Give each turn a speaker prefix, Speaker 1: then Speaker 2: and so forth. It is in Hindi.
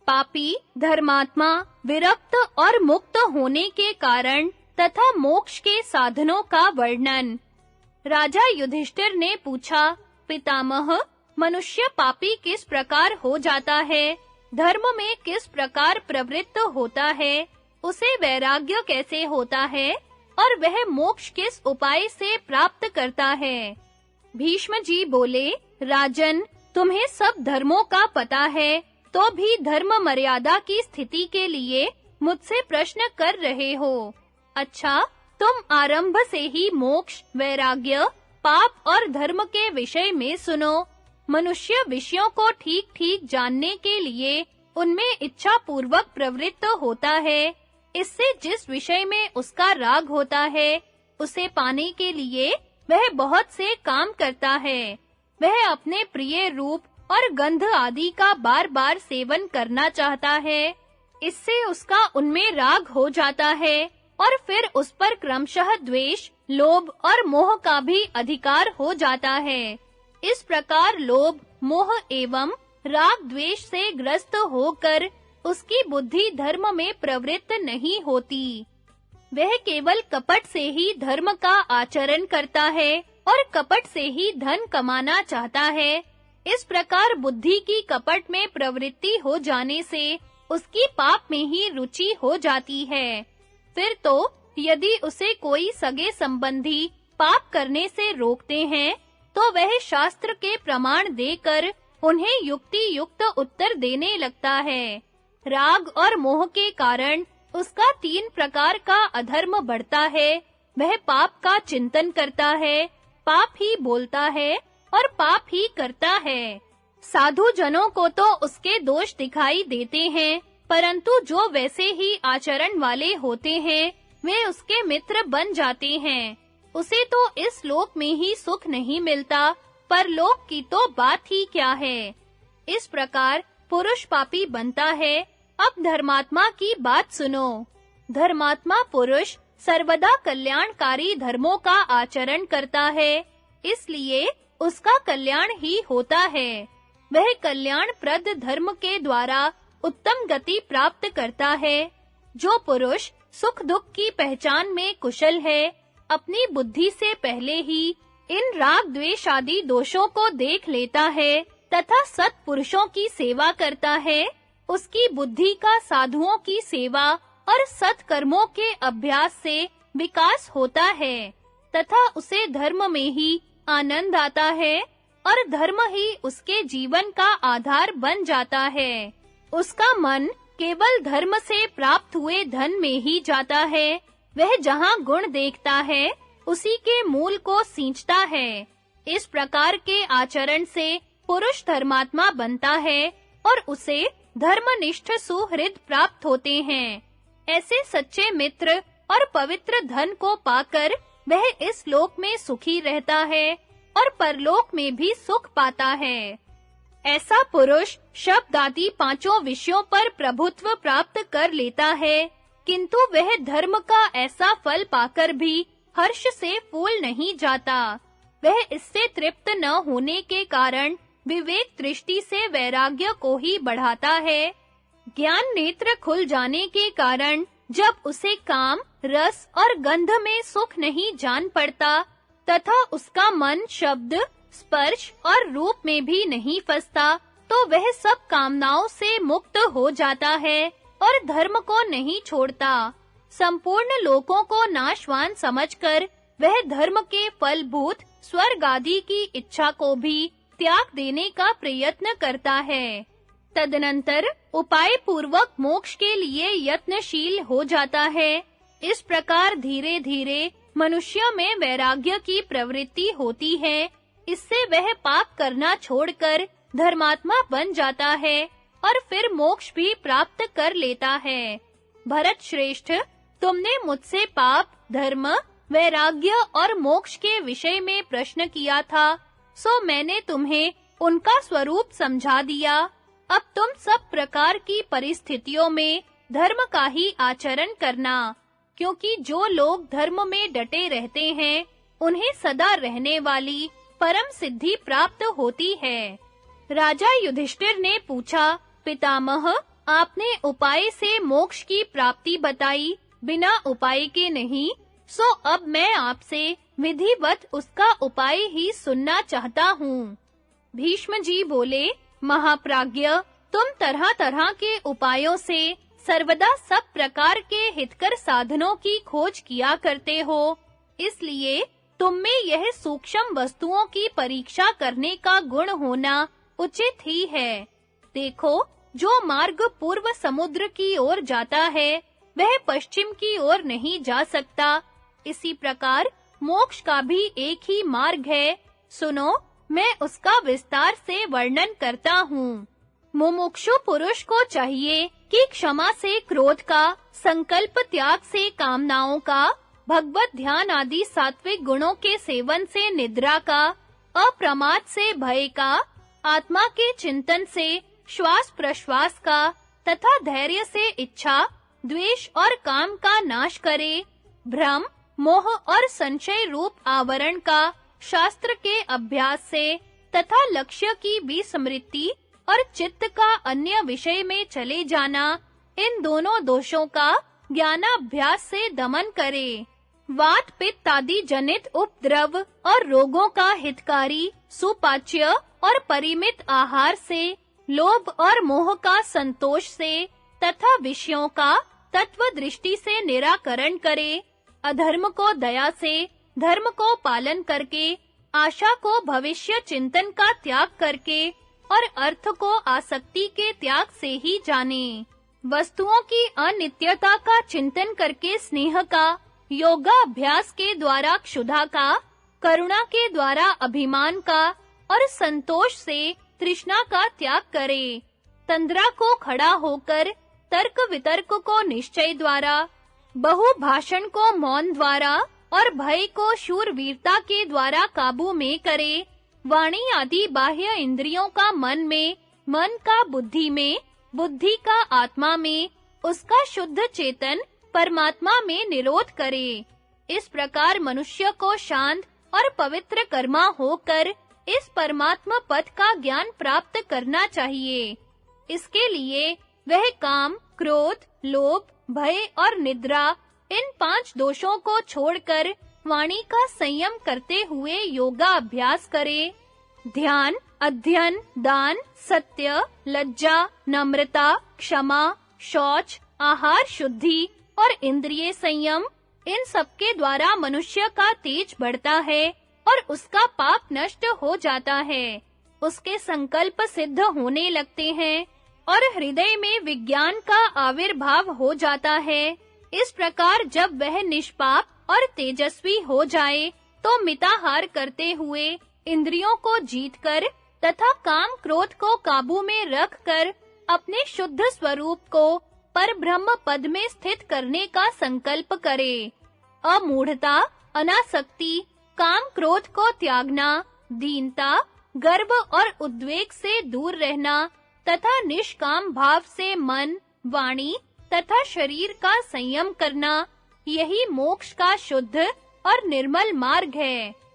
Speaker 1: पापी, धर्मात्मा, विरक्त और मुक्त होने के कारण तथा मोक्ष के साधनों का वर्णन। राजा युधिष्ठिर ने पूछा, पितामह, मनुष्य पापी किस प्रकार हो जाता है, धर्म में किस प्रकार प्रवृत्त होता है, उसे वैराग्य कैसे होता है और वह मोक्ष किस उपाय से प्राप्त करता है? भीष्म जी बोले, राजन, तुम्हें सब धर्मों का पता है, तो भी धर्म मर्यादा की स्थिति के लिए मुझसे प्रश्न कर रहे हो। अच्छा, तुम आरंभ से ही मोक्ष, वैराग्य, पाप और धर्म के विषय में सुनो। मनुष्य विषयों को ठीक-ठीक जानने के लिए उनमें इच्छा पूर्वक प्रवृत्त होता है। इससे जिस विषय में उसका राग होता है, उसे पाने के लिए वह बहुत से काम करता है। वह अपने प्रिय रूप और गंध आदि का बार-बार सेवन करना चाहता है। इससे उसका उनमें राग हो जाता है और फिर उस पर क्रमशः द्वेष, लोभ और मोह का भी अधिकार हो जाता है। इस प्रकार लोभ, मोह एवं राग द्वेष से ग्रस्त होकर उसकी बुद्धि धर्म में प्रवृत्त नहीं होती। वह केवल कपट से ही धर्म का आचरण करता है और कपट से ही धन कमाना चाहता है। इस प्रकार बुद्धि की कपट में प्रवृत्ति हो जाने से उसकी पाप में ही रुचि हो जाती है। फिर तो यदि उसे कोई सगे संबंधी पाप करने से रोकते हैं, तो वह शास्त्र के प्रमाण देकर उन्हें युक्ति युक्त उत्तर देने लगता है। राग और मोह के कारण उसका 3 प्रकार का अधर्म बढ़ता है। वह पाप का चिंतन करता है, पाप ही बोलता है और पाप ही करता है। साधु जनों को तो उसके दोष दिखाई देते हैं, परंतु जो वैसे ही आचरण वाले होते हैं, वे उसके मित्र बन जाते हैं। उसे तो इस लोक में ही सुख नहीं मिलता, परलोक की तो बात ही क्या है। इस प्रकार पुरुष पापी बनता है। अब धर्मात्मा की बात सुनो। धर्मात्मा पुरुष सर्वदा कल्याणकारी धर्मों का आचरण करता है, इसलिए उसका कल्याण ही होता है। वह कल्याणप्रद धर्म के द्वारा उत्तम गति प्राप्त करता है। जो पुरुष सुख दुख की पहचान में कुशल है, अपनी बुद्धि से पहले ही इन राग द्वेष आदि दोषों को देख लेता है तथा सत्पुरुषों की सेवा करता है, उसकी बुद्धि का साधुओं की सेवा और सत्कर्मों के अभ्यास से विकास होता है तथा उसे धर्म में ही आनंद आता है और धर्म ही उसके जीवन का आधार बन जाता है। उसका मन केवल धर्म से प्राप्त हुए धन में ही जाता है। वह जहाँ गुण देखता है, उसी के मूल को सींचता है। इस प्रकार के आचरण से पुरुष धर्मात्मा बनता है और उसे धर्मनिष्ठ सुहृद प्राप्त होते हैं। ऐसे सच्चे मित्र और पवित्र धन को पाकर वह इस लोक में सुखी रहता है और परलोक में भी सुख पाता है। ऐसा पुरुष शब्द आदि 5 विषयों पर प्रभुत्व प्राप्त कर लेता है, किंतु वह धर्म का ऐसा फल पाकर भी हर्ष से फूल नहीं जाता। वह इससे तृप्त न होने के कारण विवेक दृष्टि से वैराग्य को ही बढ़ाता है। ज्ञान नेत्र खुल जाने के कारण जब उसे काम, रस और गंध में सुख नहीं जान पड़ता तथा उसका मन शब्द, स्पर्श और रूप में भी नहीं फंसता, तो वह सब कामनाओं से मुक्त हो जाता है और धर्म को नहीं छोड़ता। संपूर्ण लोकों को नाशवान समझकर वह धर्म के फलभूत स्वर्ग आदि की इच्छा को भी त्याग देने का प्रयत्न करता है। तदनंतर उपाय पूर्वक मोक्ष के लिए यत्नशील हो जाता है। इस प्रकार धीरे-धीरे मनुष्य में वैराग्य की प्रवृत्ति होती है। इससे वह पाप करना छोड़कर धर्मात्मा बन जाता है और फिर मोक्ष भी प्राप्त कर लेता है। भरत श्रेष्ठ, तुमने मुझसे पाप, धर्म, वैराग्य और मोक्ष के विषय में प्रश्न किया था, सो मैंने तुम्हें उनका स्वरूप समझा दिया। अब तुम सब प्रकार की परिस्थितियों में धर्म का ही आचरण करना, क्योंकि जो लोग धर्म में डटे रहते हैं, उन्हें सदा रहने वाली परम सिद्धि प्राप्त होती है। राजा युधिष्ठिर ने पूछा, पितामह, आपने उपाय से मोक्ष की प्राप्ति बताई, बिना उपाय के नहीं, सो अब मैं आपसे विधिवत उसका उपाय ही सुनना चाहता हूँ। भीष्म जी बोले, महाप्राज्ञ, तुम तरह-तरह के उपायों से सर्वदा सब प्रकार के हितकर साधनों की खोज किया करते हो, इसलिए तुम में यह सूक्ष्म वस्तुओं की परीक्षा करने का गुण होना उचित ही है। देखो, जो मार्ग पूर्व समुद्र की ओर जाता है, वह पश्चिम की ओर नहीं जा सकता। इसी प्रकार मोक्ष का भी एक ही मार्ग है। सुनो, मैं उसका विस्तार से वर्णन करता हूँ। मुमुक्षु पुरुष को चाहिए कि क्षमा से क्रोध का, संकल्प त्याग से कामनाओं का, भगवत ध्यान आदि सात्विक गुणों के सेवन से निद्रा का, अप्रमाद से भय का, आत्मा के चिंतन से श्वास प्रश्वास का, तथा धैर्य से इच्छा, द्वेष और काम का नाश करे, भ्रम, मोह और संशय रूप आवरण का शास्त्र के अभ्यास से तथा लक्ष्य की विस्मृति और चित्त का अन्य विषय में चले जाना, इन दोनों दोषों का ज्ञानाभ्यास से दमन करे। वात पित्त आदि जनित उपद्रव और रोगों का हितकारी, सुपाच्य और परिमित आहार से, लोभ और मोह का संतोष से तथा विषयों का तत्व दृष्टि से निराकरण करे। अधर्म को दया से, धर्म को पालन करके, आशा को भविष्य चिंतन का त्याग करके और अर्थ को आसक्ति के त्याग से ही जाने। वस्तुओं की अनित्यता का चिंतन करके स्नेह का, योगाभ्यास के द्वारा क्षुधा का, करुणा के द्वारा अभिमान का और संतोष से तृष्णा का त्याग करे। तंद्रा को खड़ा होकर, तर्क वितर्क को निश्चय द्वारा, बहुभाषण को मौन द्वारा और भय को शूरवीरता के द्वारा काबू में करे। वाणी आदि बाह्य इंद्रियों का मन में, मन का बुद्धि में, बुद्धि का आत्मा में, उसका शुद्ध चेतन परमात्मा में निरोध करे। इस प्रकार मनुष्य को शांत और पवित्र कर्मा होकर इस परमात्मा पद का ज्ञान प्राप्त करना चाहिए। इसके लिए वह काम, क्रोध, लोभ, भय और निद्रा, इन 5 दोषों को छोड़कर वाणी का संयम करते हुए योगा अभ्यास करे। ध्यान, अध्ययन, दान, सत्य, लज्जा, नम्रता, क्षमा, शौच, आहार शुद्धि और इंद्रिय संयम, इन सब के द्वारा मनुष्य का तेज बढ़ता है और उसका पाप नष्ट हो जाता है। उसके संकल्प सिद्ध होने लगते हैं और हृदय में विज्ञान का आविर्भाव हो जाता है। इस प्रकार जब वह निष्पाप और तेजस्वी हो जाए, तो मिताहार करते हुए इंद्रियों को जीतकर तथा काम क्रोध को काबू में रखकर अपने शुद्ध स्वरूप को परब्रह्म पद में स्थित करने का संकल्प करे। अमूढ़ता, अनासक्ति, काम क्रोध को त्यागना, दीनता, गर्व और उद्वेग से दूर रहना तथा निष्काम भाव से मन, वाणी तथा शरीर का संयम करना, यही मोक्ष का शुद्ध और निर्मल मार्ग है।